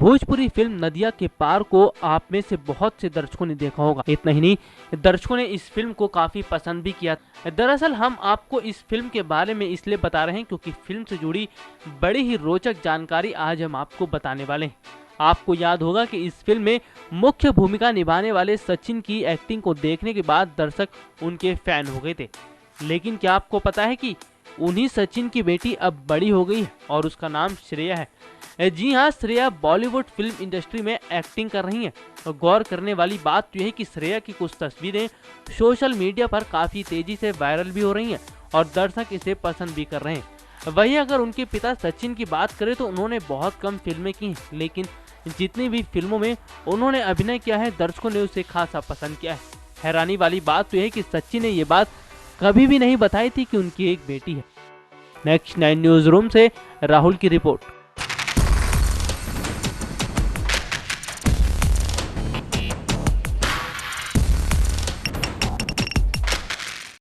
Bhojpuri film नदिया के पार को आप में से बहुत से दर्शकों ने देखा होगा। इतना ही नहीं, दर्शकों ने इस फिल्म को काफी पसंद भी किया। दरअसल हम आपको इस फिल्म के बारे में इसलिए बता रहे हैं क्योंकि फिल्म से जुड़ी बड़ी ही रोचक जानकारी आज हम आपको बताने वाले हैं। आपको याद होगा कि इस फिल्म में मुख्य भूमिका निभाने वाले सचिन की एक्टिंग को देखने के बाद दर्शक उनके फैन हो गए थे। लेकिन क्या आपको पता है कि उन्हीं सचिन की बेटी अब बड़ी हो गई है और उसका नाम श्रेया है। जी हाँ, श्रेया बॉलीवुड फिल्म इंडस्ट्री में एक्टिंग कर रही हैं। और गौर करने वाली बात तो यह है कि श्रेया की कुछ तस्वीरें सोशल मीडिया पर काफी तेजी से वायरल भी हो रही हैं और दर्शक इसे पसंद भी कर रहे हैं। वहीं अगर उनके पिता सचिन की बात करें तो उन्होंने बहुत कम फिल्में की हैं, लेकिन जितनी भी फिल्मों में उन्होंने अभिनय किया है दर्शकों ने उसे खासा पसंद किया है। हैरानी वाली बात तो यह है कि सचिन ने ये बात कभी भी नहीं बताई थी कि उनकी एक बेटी है। नेक्स्ट 9 न्यूज रूम से राहुल की रिपोर्ट।